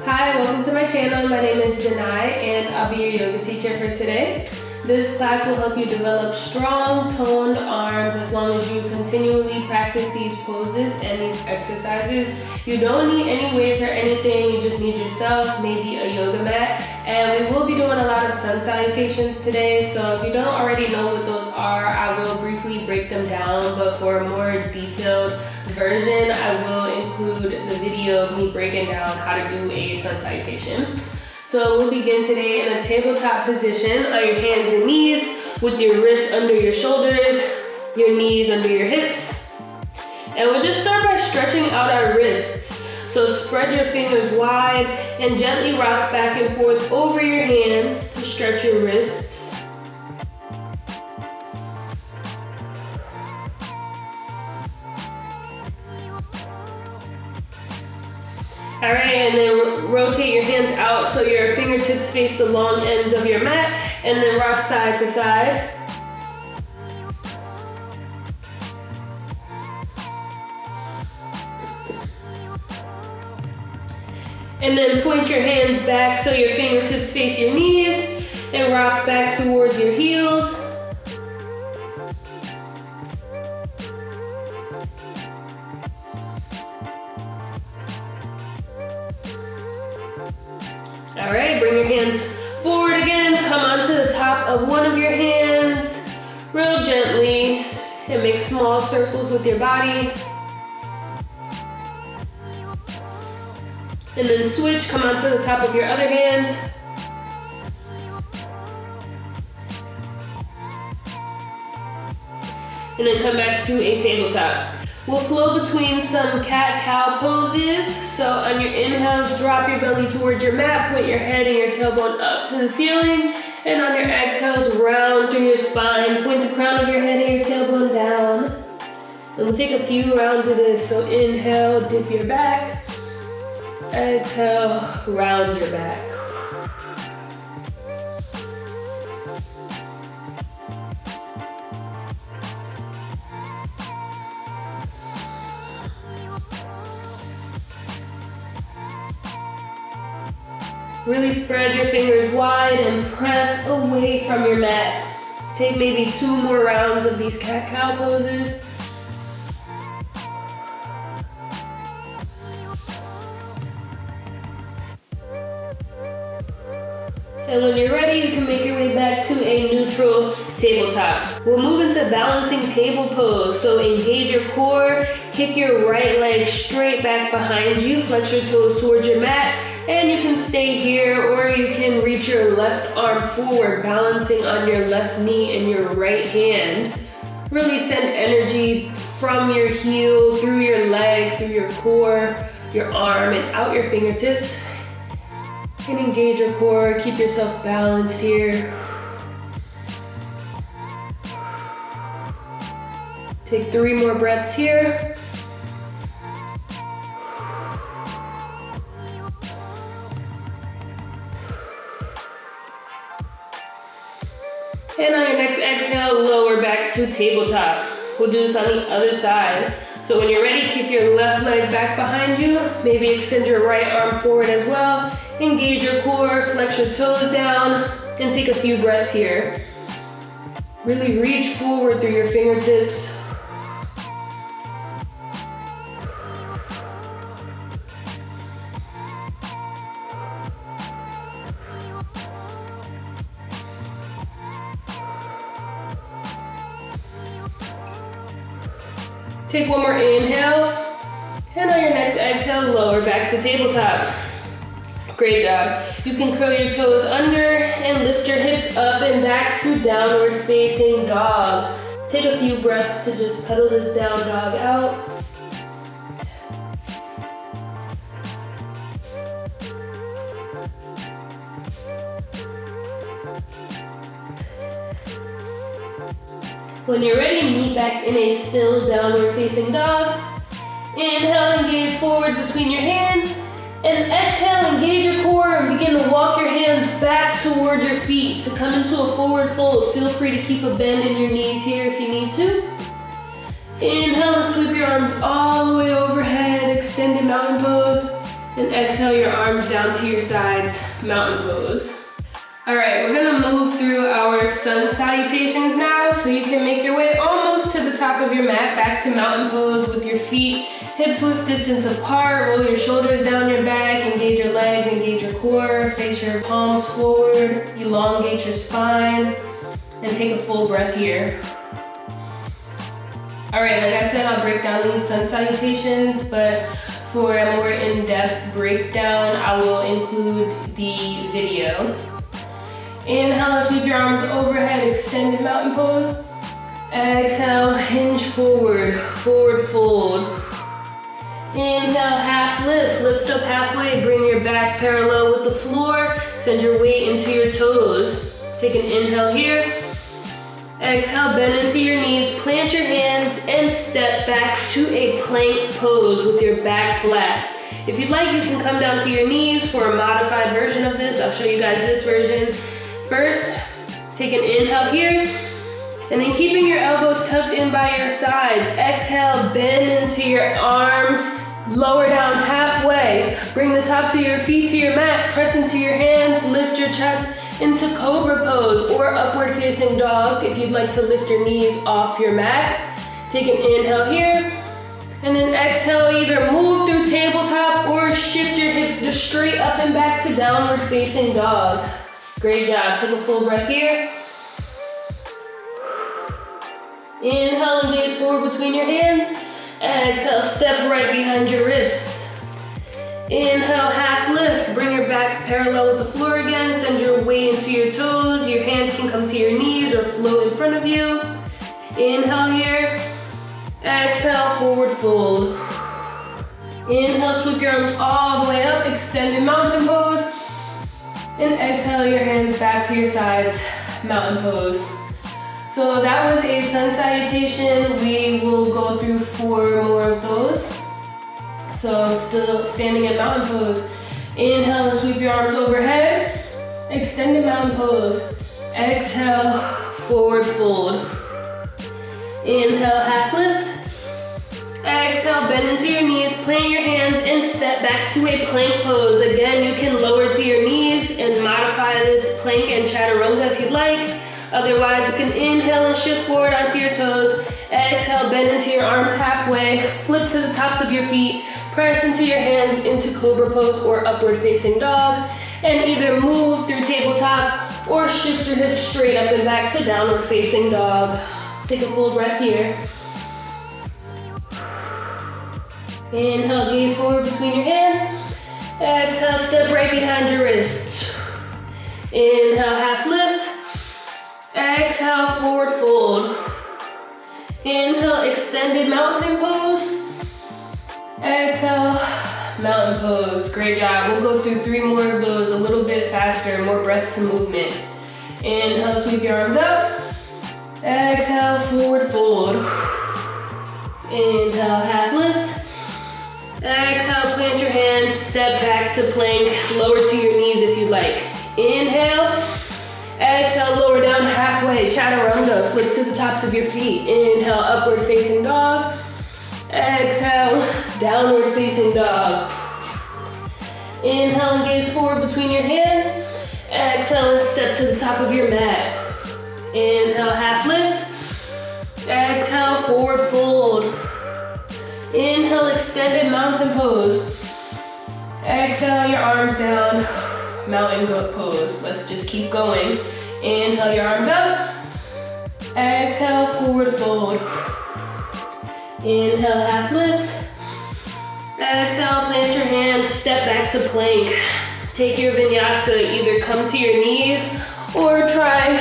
Hi, welcome to my channel. My name is Janai and I'll be your yoga teacher for today. This class will help you develop strong, toned arms as long as you continually practice these poses and these exercises. You don't need any weights or anything, you just need yourself, maybe a yoga mat. And we will be doing a lot of sun salutations today, so if you don't already know what those are, I will briefly break them down, but for a more detailed version, I will include the video of me breaking down how to do a sun salutation. So we'll begin today in a tabletop position on your hands and knees with your wrists under your shoulders, your knees under your hips. And we'll just start by stretching out our wrists. So spread your fingers wide and gently rock back and forth over your hands to stretch your wrists. All right, and then rotate your hands out so your fingertips face the long ends of your mat, and then rock side to side. And then point your hands back so your fingertips face your knees, and rock back towards your heels. All right, bring your hands forward again. Come onto the top of one of your hands, real gently, and make small circles with your body. And then switch, come onto the top of your other hand. And then come back to a tabletop. We'll flow between some cat-cow poses. So on your inhales, drop your belly towards your mat, point your head and your tailbone up to the ceiling. And on your exhales, round through your spine, point the crown of your head and your tailbone down. And we'll take a few rounds of this. So inhale, dip your back. Exhale, round your back. Really spread your fingers wide and press away from your mat. Take maybe 2 more rounds of these cat-cow poses. And when you're ready, you can make your way back to a neutral tabletop. We'll move into balancing table pose. So engage your core, kick your right leg straight back behind you, flex your toes towards your mat, and you can stay here or you can reach your left arm forward, balancing on your left knee and your right hand. Really send energy from your heel, through your leg, through your core, your arm, and out your fingertips. And engage your core, keep yourself balanced here. Take 3 more breaths here. And on your next exhale, lower back to tabletop. We'll do this on the other side. So when you're ready, kick your left leg back behind you. Maybe extend your right arm forward as well. Engage your core, flex your toes down, and take a few breaths here. Really reach forward through your fingertips. Take 1 more inhale, and on your next exhale, lower back to tabletop. Great job. You can curl your toes under and lift your hips up and back to downward facing dog. Take a few breaths to just pedal this down dog out. When you're ready, meet back in a still downward facing dog. Inhale, engage forward between your hands. And exhale, engage your core and begin to walk your hands back towards your feet to come into a forward fold. Feel free to keep a bend in your knees here if you need to. Inhale, sweep your arms all the way overhead, extended mountain pose. And exhale your arms down to your sides, mountain pose. All right, we're gonna move through our sun salutations now, so you can make your way almost to the top of your mat, back to mountain pose with your feet hips width distance apart. Roll your shoulders down your back, engage your legs, engage your core, face your palms forward, elongate your spine, and take a full breath here. All right, like I said, I'll break down these sun salutations, but for a more in-depth breakdown, I will include the video. Inhale, sweep your arms overhead, extended mountain pose. Exhale, hinge forward, forward fold. Inhale, half lift, lift up halfway, bring your back parallel with the floor, send your weight into your toes. Take an inhale here. Exhale, bend into your knees, plant your hands, and step back to a plank pose with your back flat. If you'd like, you can come down to your knees for a modified version of this. I'll show you guys this version. First, take an inhale here, and then keeping your elbows tucked in by your sides, exhale, bend into your arms, lower down halfway. Bring the tops of your feet to your mat, press into your hands, lift your chest into cobra pose or upward facing dog if you'd like to lift your knees off your mat. Take an inhale here, and then exhale, either move through tabletop or shift your hips just straight up and back to downward facing dog. Great job. Take a full breath here. Inhale and gaze forward between your hands. Exhale, step right behind your wrists. Inhale, half lift. Bring your back parallel with the floor again. Send your weight into your toes. Your hands can come to your knees or float in front of you. Inhale here. Exhale, forward fold. Inhale, sweep your arms all the way up. Extended mountain pose. And exhale your hands back to your sides, mountain pose. So that was a sun salutation. We will go through 4 more of those. So still standing in mountain pose. Inhale, sweep your arms overhead. Extended mountain pose. Exhale, forward fold. Inhale, half lift. Exhale, bend into your knees, plant your hands, and step back to a plank pose. Again, you can lower to your knees and modify this plank and chaturanga if you'd like. Otherwise, you can inhale and shift forward onto your toes. Exhale, bend into your arms halfway, flip to the tops of your feet, press into your hands into cobra pose or upward facing dog, and either move through tabletop or shift your hips straight up and back to downward facing dog. Take a full breath here. Inhale, gaze forward between your hands. Exhale, step right behind your wrist. Inhale, half lift. Exhale, forward fold. Inhale, extended mountain pose. Exhale, mountain pose. Great job. We'll go through 3 more of those a little bit faster, more breath to movement. Inhale, sweep your arms up. Exhale, forward fold. Inhale, half lift. Exhale, plant your hands, step back to plank, lower to your knees if you'd like. Inhale, exhale, lower down halfway, chaturanga, flip to the tops of your feet. Inhale, upward facing dog. Exhale, downward facing dog. Inhale and gaze forward between your hands. Exhale and step to the top of your mat. Inhale, half lift. Exhale, forward fold. Inhale, extended mountain pose. Exhale, your arms down, mountain goat pose. Let's just keep going. Inhale, your arms up. Exhale, forward fold. Inhale, half lift. Exhale, plant your hands, step back to plank. Take your vinyasa, either come to your knees or try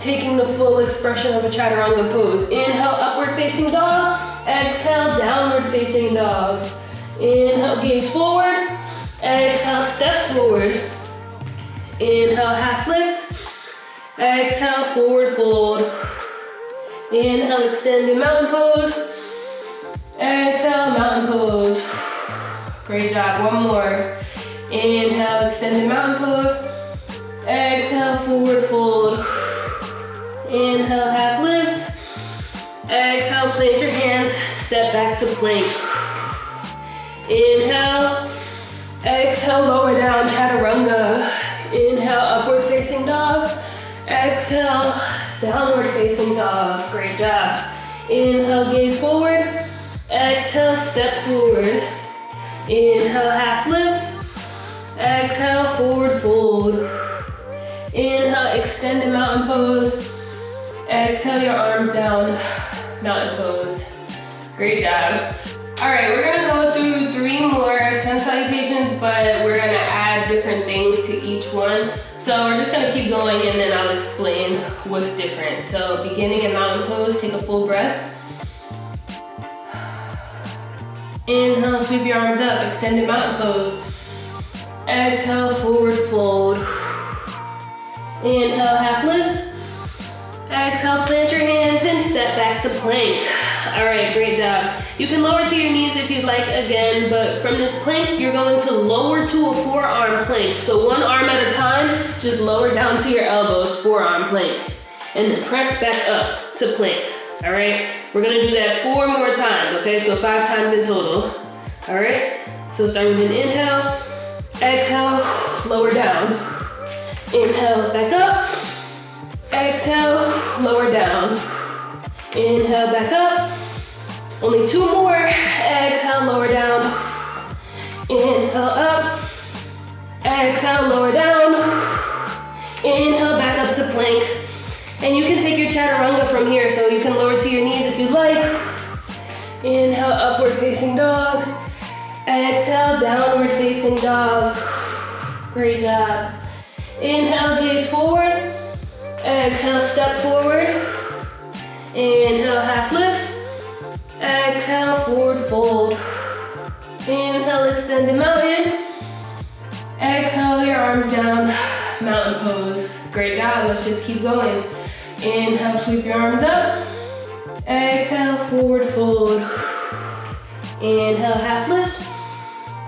taking the full expression of a chaturanga pose. Inhale, upward facing dog. Exhale, downward facing dog. Inhale, gaze forward. Exhale, step forward. Inhale, half lift. Exhale, forward fold. Inhale, extended mountain pose. Exhale, mountain pose. Great job, 1 more. Inhale, extended mountain pose. Exhale, forward fold. Inhale, half lift. Exhale, plant your hands, step back to plank. Inhale. Exhale, lower down, chaturanga. Inhale, upward facing dog. Exhale, downward facing dog. Great job. Inhale, gaze forward. Exhale, step forward. Inhale, half lift. Exhale, forward fold. Inhale, extended mountain pose. Exhale, your arms down, mountain pose. Great job. All right, we're gonna go through 3 more sun salutations, but we're gonna add different things to each one. So we're just gonna keep going and then I'll explain what's different. So beginning in mountain pose, take a full breath. Inhale, sweep your arms up, extended mountain pose. Exhale, forward fold. Inhale, half lift. Exhale, plant your hands and step back to plank. All right, great job. You can lower to your knees if you'd like again, but from this plank, you're going to lower to a forearm plank. So one arm at a time, just lower down to your elbows, forearm plank. And then press back up to plank, all right? We're gonna do that 4 more times, okay? So 5 times in total, all right? So start with an inhale, exhale, lower down. Inhale, back up. Exhale, lower down. Inhale, back up. Only 2 more. Exhale, lower down. Inhale, up. Exhale, lower down. Inhale, back up to plank. And you can take your chaturanga from here, so you can lower to your knees if you'd like. Inhale, upward facing dog. Exhale, downward facing dog. Great job. Inhale, gaze forward. Exhale, step forward. Inhale, half lift. Exhale, forward fold. Inhale, extended mountain. Exhale, your arms down, mountain pose. Great job, let's just keep going. Inhale, sweep your arms up. Exhale, forward fold. Inhale, half lift.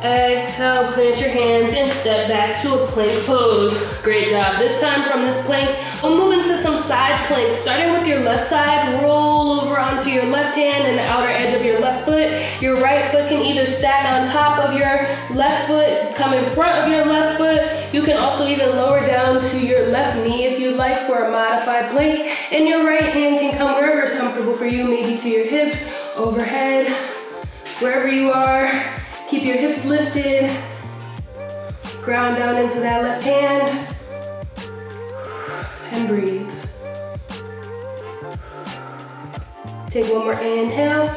Exhale, plant your hands and step back to a plank pose. Great job. This time from this plank, we'll move into some side planks. Starting with your left side, roll over onto your left hand and the outer edge of your left foot. Your right foot can either stack on top of your left foot, come in front of your left foot. You can also even lower down to your left knee if you'd like for a modified plank. And your right hand can come wherever is comfortable for you, maybe to your hips, overhead, wherever you are. Keep your hips lifted. Ground down into that left hand. And breathe. Take 1 more inhale.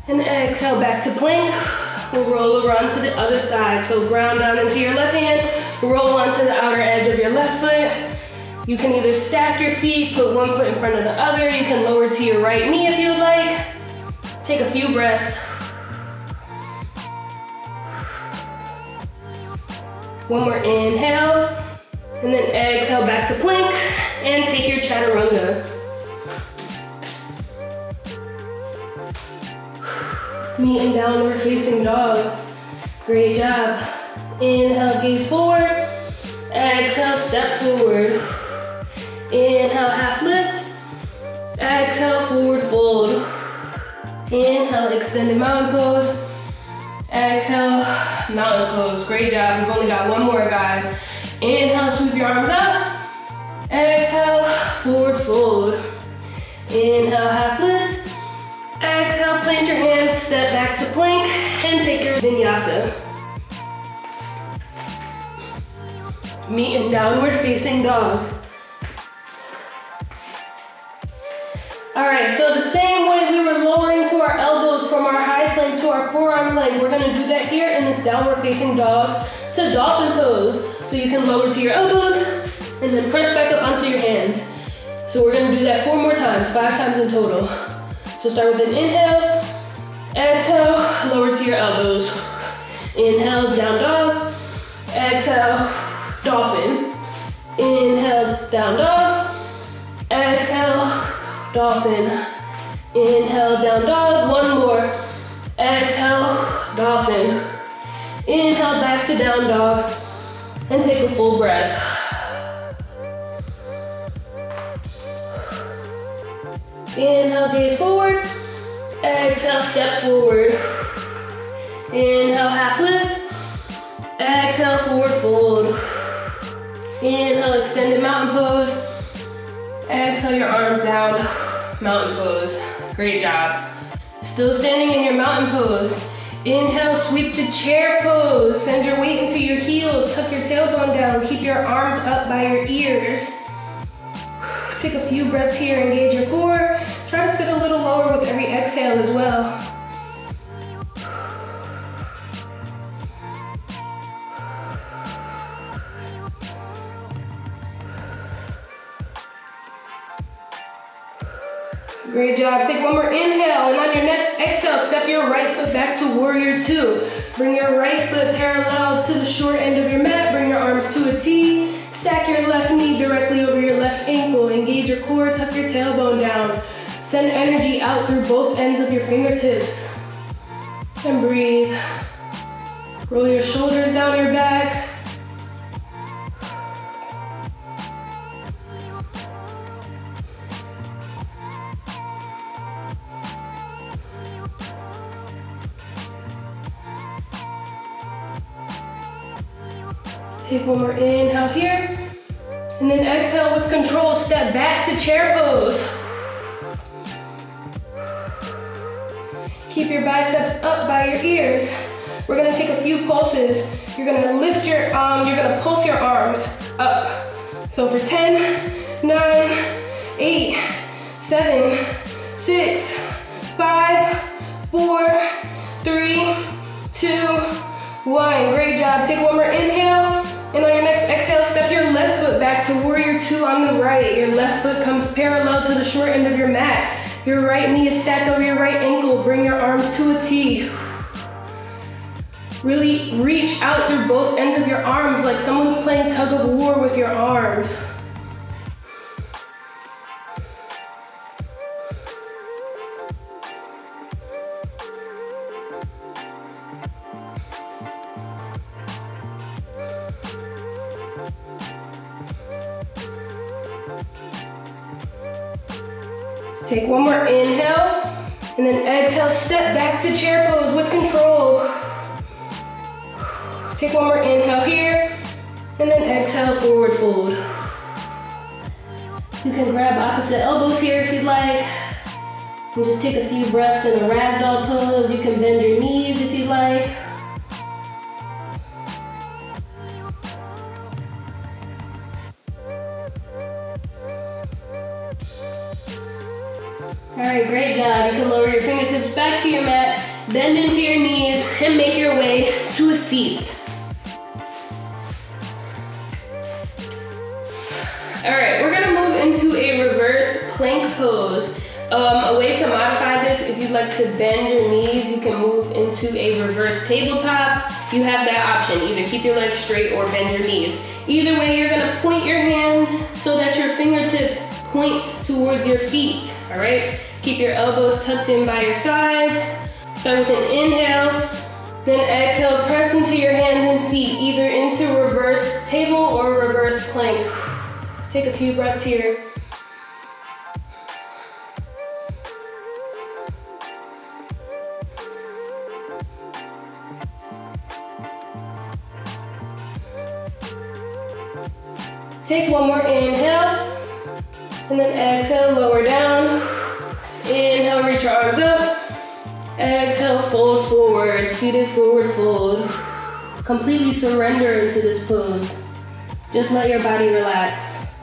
And exhale, back to plank. We'll roll over onto the other side. So ground down into your left hand. Roll onto the outer edge of your left foot. You can either stack your feet, put one foot in front of the other. You can lower to your right knee if you'd like. Take a few breaths. One more inhale, and then exhale back to plank, and take your chaturanga. Meet in downward facing dog. Great job. Inhale, gaze forward. Exhale, step forward. Inhale, half lift. Exhale, forward fold. Inhale, extended mountain pose. Exhale, mountain pose. Great job. We've only got 1 more, guys. Inhale, sweep your arms up. Exhale, forward fold. Inhale, half lift. Exhale, plant your hands, step back to plank, and take your vinyasa. Meet in downward facing dog. All right, so the same way we were lowering to our elbows from our high plank to our forearm plank, we're gonna do that here in this downward facing dog to dolphin pose. So you can lower to your elbows and then press back up onto your hands. So we're gonna do that 4 more times, 5 times in total. So start with an inhale, exhale, lower to your elbows. Inhale, down dog, exhale, dolphin. Inhale, down dog, exhale, dolphin. Inhale, down dog, 1 more. Exhale, dolphin. Inhale, back to down dog, and take a full breath. Inhale, gaze forward. Exhale, step forward. Inhale, half lift. Exhale, forward fold. Inhale, extended mountain pose. Exhale your arms down, mountain pose. Great job. Still standing in your mountain pose. Inhale, sweep to chair pose. Send your weight into your heels. Tuck your tailbone down. Keep your arms up by your ears. Take a few breaths here, engage your core. Try to sit a little lower with every exhale as well. Great job. Take one more inhale, and on your next exhale, step your right foot back to warrior two. Bring your right foot parallel to the short end of your mat. Bring your arms to a T. Stack your left knee directly over your left ankle. Engage your core, tuck your tailbone down. Send energy out through both ends of your fingertips. And breathe. Roll your shoulders down your back. Take one more inhale here, and then exhale with control, step back to chair pose. Keep your biceps up by your ears. We're gonna take a few pulses. You're gonna lift your, you're gonna pulse your arms up. So for 10, 9, 8, 7, 6, 5, 4, 3, 2, 1. Great job. Take one more inhale. And on your next exhale, step your left foot back to warrior two on the right. Your left foot comes parallel to the short end of your mat. Your right knee is stacked over your right ankle. Bring your arms to a T. Really reach out through both ends of your arms like someone's playing tug of war with your arms. Take one more inhale, and then exhale, step back to chair pose with control. Take one more inhale here, and then exhale, forward fold. You can grab opposite elbows here if you'd like, and just take a few breaths in a ragdoll pose. You can bend your knees if you'd like. All right, great job. You can lower your fingertips back to your mat, bend into your knees, and make your way to a seat. All right, we're gonna move into a reverse plank pose. A way to modify this, if you'd like to bend your knees, you can move into a reverse tabletop. You have that option, either keep your legs straight or bend your knees. Either way, you're gonna point your hands so that your fingertips point towards your feet, all right? Keep your elbows tucked in by your sides. Start with an inhale, then exhale, press into your hands and feet, either into reverse table or reverse plank. Take a few breaths here. Take one more inhale, and then exhale, lower down. Inhale, reach your arms up. Exhale, fold forward, seated forward fold. Completely surrender into this pose. Just let your body relax.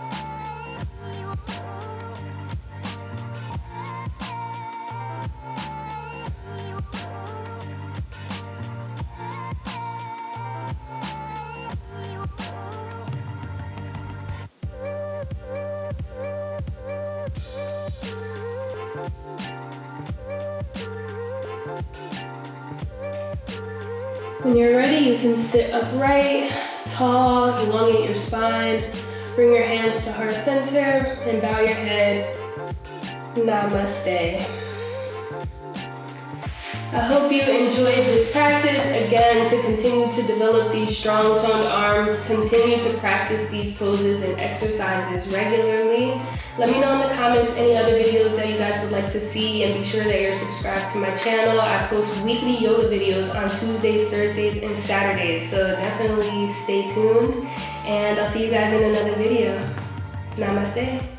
When you're ready, you can sit upright, tall, elongate your spine, bring your hands to heart center, and bow your head. Namaste. I hope you enjoyed this practice. Again, to continue to develop these strong toned arms, continue to practice these poses and exercises regularly. Let me know in the comments any other videos that you guys would like to see, and be sure that you're subscribed to my channel. I post weekly yoga videos on Tuesdays, Thursdays, and Saturdays, so definitely stay tuned, and I'll see you guys in another video. Namaste.